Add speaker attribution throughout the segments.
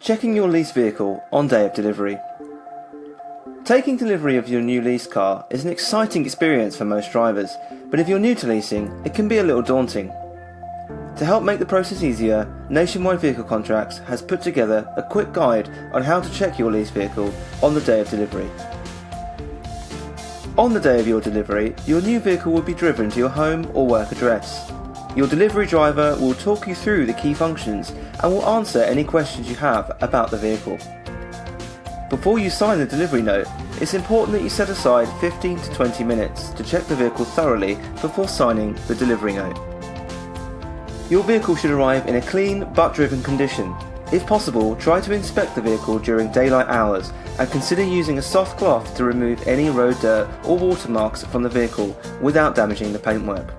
Speaker 1: Checking your lease vehicle on day of delivery. Taking delivery of your new lease car is an exciting experience for most drivers, but if you're new to leasing, it can be a little daunting. To help make the process easier, Nationwide Vehicle Contracts has put together a quick guide on how to check your lease vehicle on the day of delivery. On the day of your delivery, your new vehicle will be driven to your home or work address. Your delivery driver will talk you through the key functions and will answer any questions you have about the vehicle. Before you sign the delivery note, it's important that you set aside 15 to 20 minutes to check the vehicle thoroughly before signing the delivery note. Your vehicle should arrive in a clean but driven condition. If possible, try to inspect the vehicle during daylight hours and consider using a soft cloth to remove any road dirt or watermarks from the vehicle without damaging the paintwork.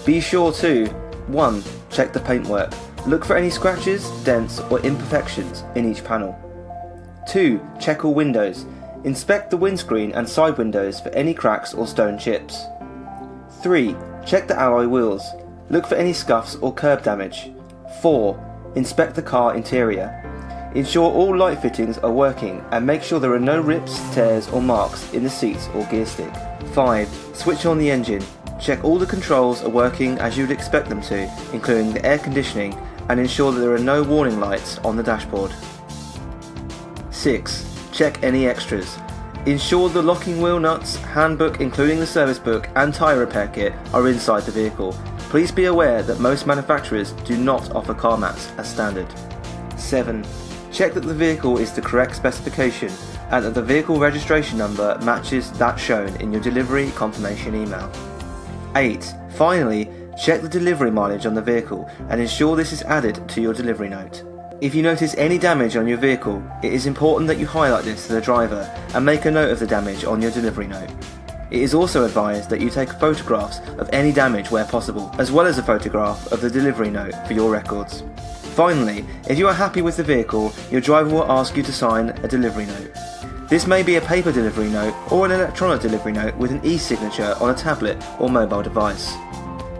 Speaker 1: Be sure to 1. Check the paintwork. Look for any scratches, dents or imperfections in each panel. 2. Check all windows. Inspect the windscreen and side windows for any cracks or stone chips. 3. Check the alloy wheels. Look for any scuffs or curb damage. 4. Inspect the car interior. Ensure all light fittings are working and make sure there are no rips, tears or marks in the seats or gear stick. 5. Switch on the engine. Check all the controls are working as you would expect them to, including the air conditioning, and ensure that there are no warning lights on the dashboard. 6. Check any extras. Ensure the locking wheel nuts, handbook including the service book and tyre repair kit are inside the vehicle. Please be aware that most manufacturers do not offer car mats as standard. 7. Check that the vehicle is the correct specification and that the vehicle registration number matches that shown in your delivery confirmation email. 8. Finally, check the delivery mileage on the vehicle and ensure this is added to your delivery note. If you notice any damage on your vehicle, it is important that you highlight this to the driver and make a note of the damage on your delivery note. It is also advised that you take photographs of any damage where possible, as well as a photograph of the delivery note for your records. Finally, if you are happy with the vehicle, your driver will ask you to sign a delivery note. This may be a paper delivery note or an electronic delivery note with an e-signature on a tablet or mobile device.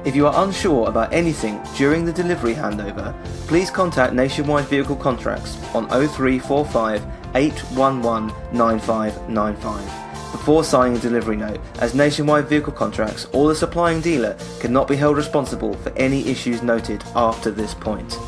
Speaker 1: If you are unsure about anything during the delivery handover, please contact Nationwide Vehicle Contracts on 0345 811 9595 before signing a delivery note, as Nationwide Vehicle Contracts or the supplying dealer cannot be held responsible for any issues noted after this point.